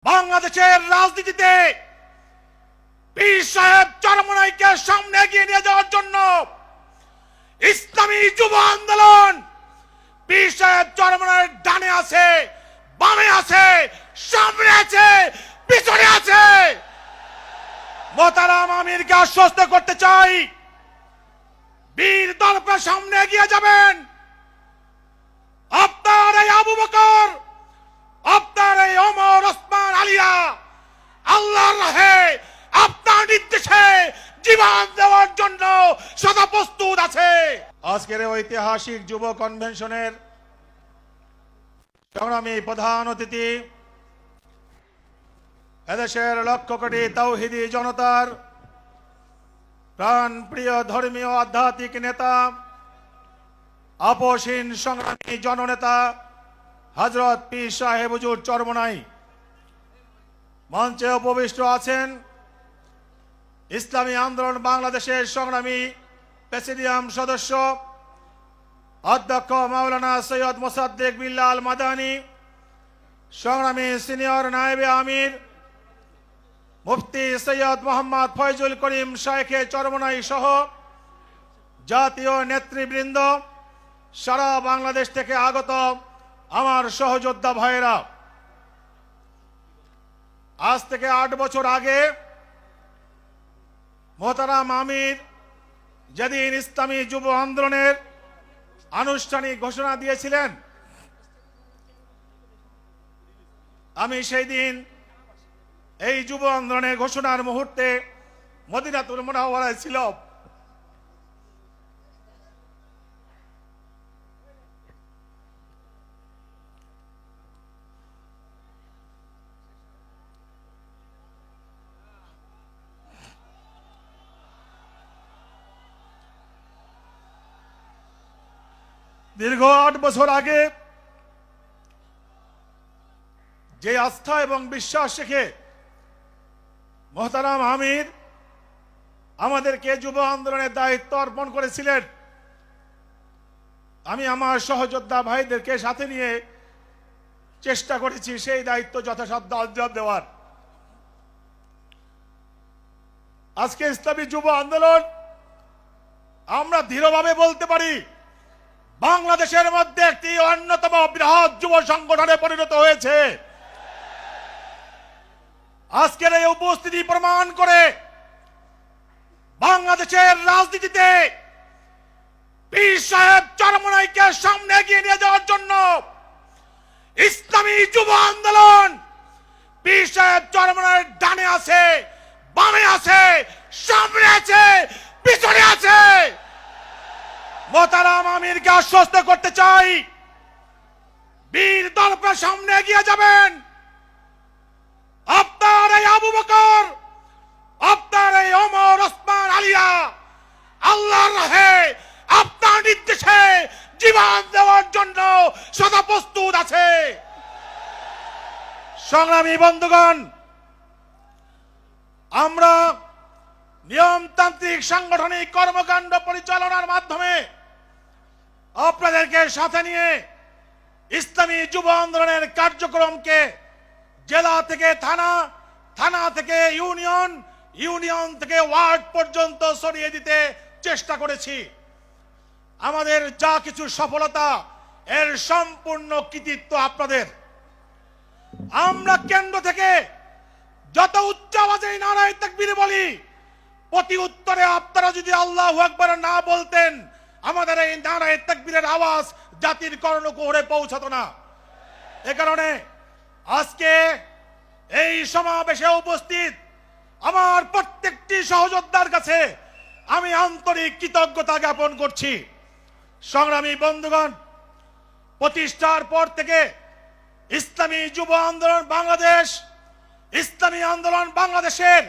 বাংলাদেশের রাজনীতিতে পীর সাহেব চরমনাইকে সামনে এগিয়ে নিয়ে যাওয়ার জন্য ইসলামী যুব আন্দোলন পীর সাহেব চরমনাইয়ের ডানে আছে, বামে আছে, সামনে আছে, পিছনে আছে। মোহতারাম আমিরকে আশ্বস্ত করতে চাই, বীর দলকে সামনে এগিয়ে যাবেন। আপনার এই আবু বকর, আপনার এই ওমর, ওসমান, আলিয়া আল্লাহর রাহে আপনার নির্দেশে জীবন দেওয়ার জন্য সদা প্রস্তুত আছে। আজকের ঐতিহাসিক যুব কনভেনশনের সংগ্রামী প্রধান অতিথি, এদেশের লক্ষ কোটি তাওহীদি জনতার প্রাণ প্রিয় ধর্মীয় আধ্যাত্মিক নেতা, আপসহীন সংগ্রামী জননেতা হযরত পীর সাহেব হুজুর চরমনাই মঞ্চে উপবিষ্ট আছেন। ইসলামী আন্দোলন বাংলাদেশের সংগ্রামী প্রেসিডিয়াম সদস্য অধ্যক্ষ মাওলানা সৈয়দ মোসাদ্দেক বিল্লাল মাদানী, সংগ্রামী সিনিয়র নায়েবে আমির মুফতি সৈয়দ মোহাম্মদ ফয়জুল করিম শাইখে চরমনাই সহ জাতীয় নেতৃবৃন্দ, সারা বাংলাদেশ থেকে আগত আমার সহযোদ্ধা ভাইয়েরা, আজ থেকে 8 বছর আগে মোহতারাম আমির যেদিন ইসলামী যুব আন্দোলনের আনুষ্ঠানিক ঘোষণা দিয়েছিলেন, আমি সেই দিন এই যুব আন্দোলনের ঘোষণার মুহূর্তে মদিনাতুল মুনাওয়ারায় ছিলাম। দীর্ঘ 8 বছর আগে যে আস্থা এবং বিশ্বাস রেখে মোহতারাম আমির আমাদেরকে যুব আন্দোলনের দায়িত্ব অর্পণ করেছিলেন, আমি আমার সহযোদ্ধা ভাইদেরকে সাথে নিয়ে চেষ্টা করেছি সেই দায়িত্ব যথাসাধ্য আঞ্জাম দেওয়ার। আজকে ইসলামী যুব আন্দোলন আমরা দৃঢ়ভাবে বলতে পারি বাংলাদেশের মধ্যে একটি অন্যতম বৃহৎ যুব সংগঠনে পরিণত হয়েছে। আজকের এই উপস্থিতি প্রমাণ করে বাংলাদেশের রাজনীতিতে পীর সাহেব চরমনাইকে সামনে এগিয়ে নিয়ে যাওয়ার জন্য ইসলামী যুব আন্দোলন পীর সাহেব চরমনাইয়ের ডানে আছে, বামে আছে, সামনে আছে, পিছনে আছে। মোহতারাম আমিরকে আশ্বস্ত করতে চাই, বীর দলকে সামনে এগিয়ে যাবেন। আপনার এই আবু বকর, আপনার এই ওমর, ওসমান, আলিয়া আল্লাহর রাহে আপনার নির্দেশে জীবন দেওয়ার জন্য সদা প্রস্তুত আছে। সংগ্রামী বন্ধুগণ, আমরা নিয়মতান্ত্রিক সাংগঠনিক কর্মকাণ্ড পরিচালনার মাধ্যমে আপনাদেরকে সাথে নিয়ে ইসলামী যুব আন্দোলনের কার্যক্রমকে জেলা থেকে থানা, থানা থেকে ইউনিয়ন, ইউনিয়ন থেকে ওয়ার্ড পর্যন্ত ছড়িয়ে দিতে চেষ্টা করেছি। আমাদের যা কিছু সফলতা, এর সম্পূর্ণ কৃতিত্ব আপনাদের। আমরা কেন্দ্র থেকে যত উচ্চ আওয়াজে নারায়ে তাকবীর বলি, প্রতি উত্তরে আপনারা যদি আল্লাহু আকবার না বলতেন, আমাদের এই নারায়ে তাকবীরের আওয়াজ জাতির কর্ণকুহরে পৌঁছাতো না। এ কারণে আজকে এই সমাবেশে উপস্থিত আমার প্রত্যেকটি সহযোদ্ধার কাছে আমি আন্তরিক কৃতজ্ঞতা জ্ঞাপন করছি। সংগ্রামী বন্ধুগণ, প্রতিষ্ঠার পর থেকে ইসলামী যুব আন্দোলন বাংলাদেশ ইসলামী আন্দোলন বাংলাদেশের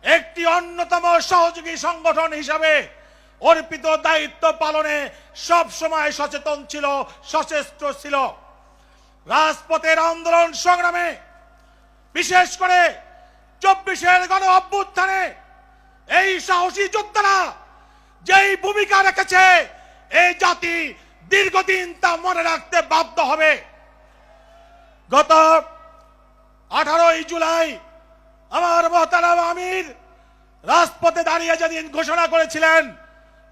একটি অন্যতম সহযোগী সংগঠন হিসাবে অর্পিত দায়িত্ব পালনে সব সময় সচেতন ছিল, সচেষ্ট ছিল। রাজপথের আন্দোলন সংগ্রামে, বিশেষ করে 24-এর গণ অভ্যুত্থানে এই সাহসী যোদ্ধারা যেই ভূমিকা রেখেছে, এই জাতি দীর্ঘদিন তা মনে রাখতে বাধ্য হবে। গত 18ই জুলাই আমার মোহতারাম আমির রাজপথে দাঁড়িয়ে যেদিন ঘোষণা করেছিলেন,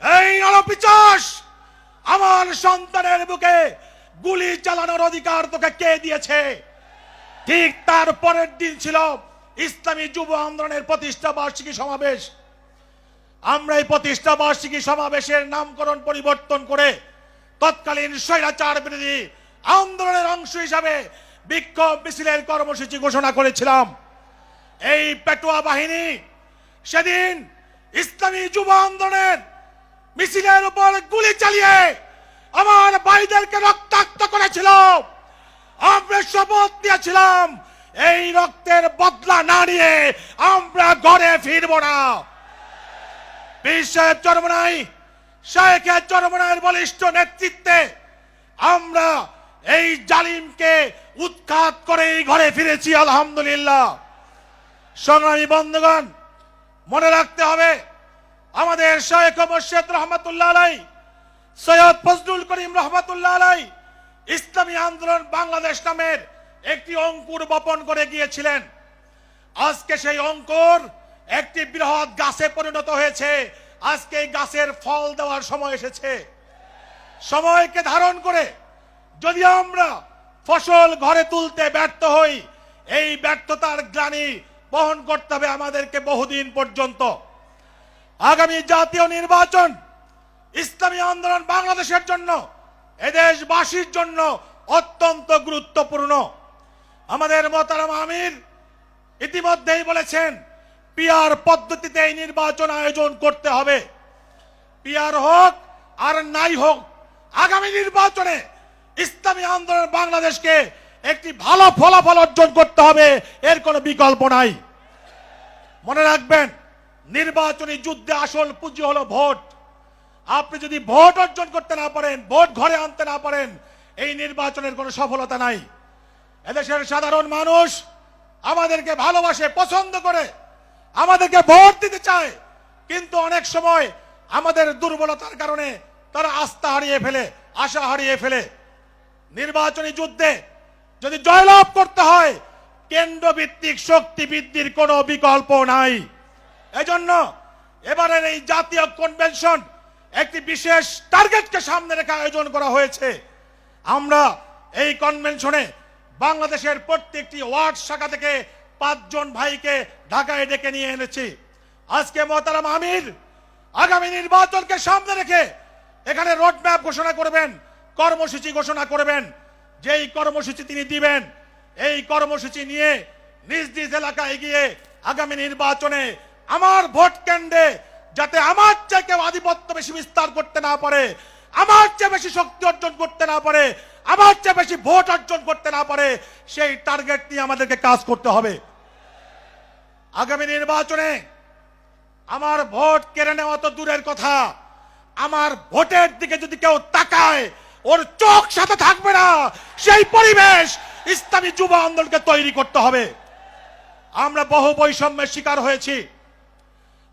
এই নরপিচাস আমার সন্তানের বুকে গুলি চালানোর অধিকার তোকে কে দিয়েছে, ঠিক তার পরের দিন ছিল ইসলামী যুব আন্দোলনের প্রতিষ্ঠা বার্ষিকী সমাবেশ। আমরা এই প্রতিষ্ঠা বার্ষিকী সমাবেশের নামকরণ পরিবর্তন করে তৎকালীন স্বৈরাচার বিরোধী আন্দোলনের অংশ হিসাবে বিক্ষোভ মিছিলের কর্মসূচি ঘোষণা করেছিলাম। এই পেটুয়া বাহিনী সেদিন ইসলামী যুব আন্দোলনের মিছিলের উপর গুলি চালিয়ে আমার ভাইদেরকে রক্তাক্ত করেছিল। আমরা শপথ নিয়েছিলাম, এই রক্তের বদলা না নিয়ে আমরা ঘরে ফিরব না। পীর সাহেব চরমনাই, শায়েখে চরমনাইয়ের বলিষ্ঠ নেতৃত্বে আমরা এই জালিমকে উৎখাত করে ঘরে ফিরেছি আলহামদুলিল্লাহ। সংগ্রামী বন্ধুগণ, মনে রাখতে হবে আমাদের শায়েখ মুর্শিদ রহমাতুল্লাহ আলাইহি, সৈয়দ ফজলুল করিম রহমাতুল্লাহ আলাইহি ইসলামী আন্দোলন বাংলাদেশ নামের একটি অঙ্কুর বপন করে গিয়েছিলেন। আজকে সেই অঙ্কুর একটি বৃহৎ গাছে পরিণত হয়েছে। আজকে এই গাছের ফল দেওয়ার সময় এসেছে। সময়কে ধারণ করে যদি আমরা ফসল ঘরে তুলতে ব্যর্থ হই, এই ব্যর্থতার গ্লানি বহন করতে হবে আমাদেরকে বহুদিন পর্যন্ত। আগামী জাতীয় নির্বাচন ইসলামী আন্দোলন বাংলাদেশের জন্য, এদেশবাসীর জন্য অত্যন্ত গুরুত্বপূর্ণ। আমাদের মোহতারাম আমির ইতিমধ্যেই বলেছেন, পিআর পদ্ধতিতে এই নির্বাচন আয়োজন করতে হবে। পিআর হোক আর নাই হোক, আগামী নির্বাচনে ইসলামী আন্দোলন বাংলাদেশকে একটি ভালো ফলাফল অর্জন করতে হবে, এর কোনো বিকল্প নাই। মনে রাখবেন, নির্বাচনী যুদ্ধে আসল পুঁজি হলো ভোট। আপনি যদি ভোট অর্জন করতে না পারেন, ভোট ঘরে আনতে না পারেন, এই নির্বাচনের কোনো সফলতা নাই। এদেশের সাধারণ মানুষ আমাদেরকে ভালোবাসে, পছন্দ করে, আমাদেরকে ভোট দিতে চায়, কিন্তু অনেক সময় আমাদের দুর্বলতার কারণে তারা আস্থা হারিয়ে ফেলে, আশা হারিয়ে ফেলে। নির্বাচনী যুদ্ধে যদি জয়লাভ করতে হয়, কেন্দ্রভিত্তিক শক্তি বৃদ্ধির কোনো বিকল্প নাই। এজন্য এবারের এই জাতীয় কনভেনশন একটি বিশেষ টার্গেটকে সামনে রেখে আয়োজন করা হয়েছে। আমরা এই কনভেনশনে বাংলাদেশের প্রত্যেকটি ওয়ার্ড শাখা থেকে 5 জন ভাইকে ঢাকায় ডেকে নিয়ে এনেছি। আজকে মোহতারাম আমির আগামী নির্বাচনকে সামনে রেখে এখানে রোডম্যাপ ঘোষণা করবেন, কর্মসূচি ঘোষণা করবেন। যেই কর্মসূচি তিনি দিবেন, এই কর্মসূচি নিয়ে নিজ নিজ এলাকায় গিয়ে আগামী নির্বাচনে আমার ভোট কেন্দ্রে যাতে আমার চেয়ে কেউ আধিপত্য বেশি বিস্তার করতে না পারে, আমার চেয়ে বেশি শক্তি অর্জন করতে না পারে, আমার চেয়ে বেশি ভোট অর্জন করতে না পারে, সেই টার্গেট নিয়ে আমাদেরকে কাজ করতে হবে। আগামী নির্বাচনে আমার ভোট কেড়ে নেওয়া তো দূরের কথা, আমার ভোটের দিকে যদি কেউ তাকায়, ওর চোখ সাথে থাকবে না, সেই পরিবেশ ইসলামী যুব আন্দোলনকে তৈরি করতে হবে। আমরা বহু বৈষম্যের শিকার হয়েছি,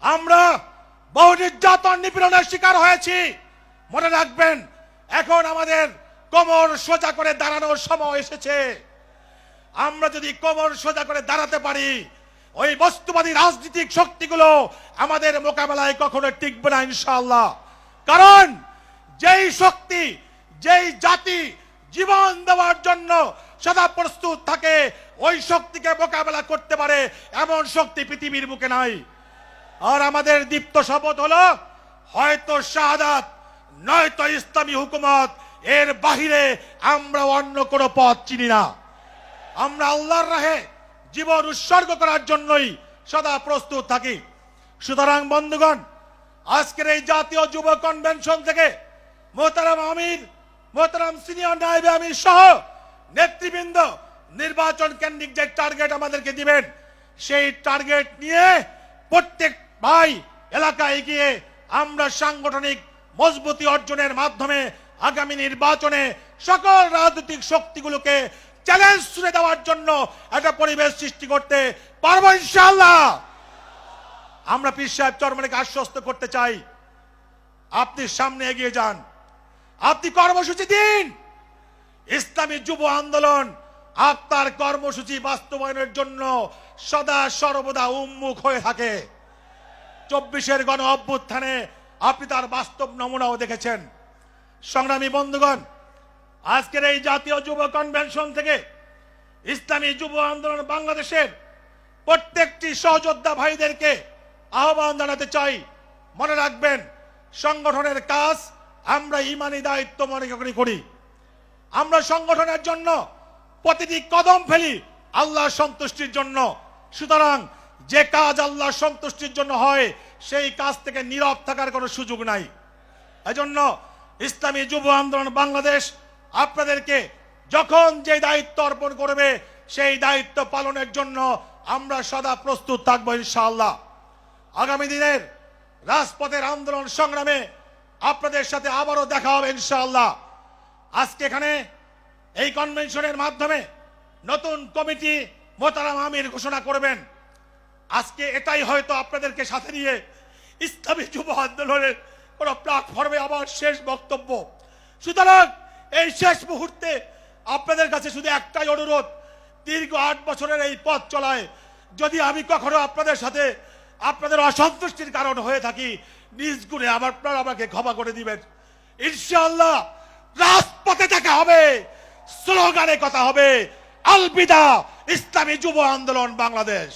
আমরা বহু নির্যাতন নিপীড়নের শিকার হয়েছি। মনে রাখবেন, এখন আমাদের কোমর সোজা করে দাঁড়ানোর সময় এসেছে। আমরা যদি কোমর সোজা করে দাঁড়াতে পারি, ওই বস্তুবাদী রাজনৈতিক শক্তিগুলো আমাদের মোকাবেলায় কখনো টিকবে না ইনশাআল্লাহ। কারণ যেই শক্তি, যেই জাতি জীবন দেওয়ার জন্য সদা প্রস্তুত থাকে, ওই শক্তিকে মোকাবেলা করতে পারে এমন শক্তি পৃথিবীর বুকে নাই। আর আমাদের দীপ্ত শপথ হলো, হয়তো শাহাদাত নয়তো ইসলামী হুকুমত, এর বাহিরে আমরা অন্য কোনো পথ চিনি না। আমরা আল্লাহর রাহে জীবন উৎসর্গ করার জন্যই সদা প্রস্তুত থাকি। সুতরাং বন্ধুগণ, আজকের এই জাতীয় যুব কনভেনশন থেকে মোহতারাম আমির, মোহতারাম সিনিয়র নায়েবে আমির সহ নেতৃবৃন্দ নির্বাচন কেন্দ্রিক যে টার্গেট আমাদেরকে দিবেন, সেই টার্গেট নিয়ে প্রত্যেক ভাই এলাকায় গিয়ে আমরা সাংগঠনিক মজবুতি অর্জনের মাধ্যমে আগামী নির্বাচনে সকল রাজনৈতিক শক্তিগুলোকে চ্যালেঞ্জ ছুড়ে দেওয়ার জন্য একটা পরিবেশ সৃষ্টি করতে পারবো ইনশাআল্লাহ। আমরা পীর সাহেব চরমনাইকে আশ্বস্ত করতে চাই, আপনি সামনে এগিয়ে যান, আপনি কর্মসূচি দিন। ইসলামী যুব আন্দোলন আপনার কর্মসূচি বাস্তবায়নের জন্য সদা সর্বদা উন্মুখ হয়ে থাকে। 24-এর গণ অভ্যুত্থানে আপনি তার বাস্তব নমুনাও দেখেছেন। সংগ্রামী বন্ধুগণ, আজকের এই জাতীয় যুব কনভেনশন থেকে ইসলামী যুব আন্দোলন বাংলাদেশের প্রত্যেকটি সহযোদ্ধা ভাইদেরকে আহ্বান জানাতে চাই, মনে রাখবেন সংগঠনের কাজ আমরা ইমানি দায়িত্ব মনে করি। আমরা সংগঠনের জন্য প্রতিটি কদম ফেলি আল্লাহর সন্তুষ্টির জন্য। সুতরাং যে কাজ আল্লাহর সন্তুষ্টির জন্য হয় সেই কাজ থেকে নীরব থাকার কোনো সুযোগ নাই। এজন্য ইসলামী যুব আন্দোলন বাংলাদেশ আপনাদেরকে যখন যে দায়িত্ব অর্পণ করবে সেই দায়িত্ব পালনের জন্য আমরা সদা প্রস্তুত থাকবো ইনশাআল্লাহ। আগামী দিনের রাজপথের আন্দোলন সংগ্রামে আপনাদের সাথে আবারও দেখা হবে ইনশাআল্লাহ। আজকে এখানে এই কনভেনশনের মাধ্যমে নতুন কমিটি মোহতারাম আমির ঘোষণা করবেন। আজকে এটাই হয়তো আপনাদেরকে সাথে নিয়ে ইসলামী যুব আন্দোলনের কোন প্ল্যাটফর্মে আমার শেষ বক্তব্য। সুতরাং এই শেষ মুহূর্তে আপনাদের কাছে শুধু একটাই অনুরোধ, দীর্ঘ 8 বছরের এই পথ চলায় যদি আমি কখনো আপনাদের সাথে আপনাদের অসন্তুষ্টির কারণ হয়ে থাকি, নিজ গুণে আপনারা আমাকে ক্ষমা করে দিবেন। ইনশাআল্লাহ রাজপথে দেখা হবে, স্লোগানে কথা হবে। আলবিদা ইসলামী যুব আন্দোলন বাংলাদেশ।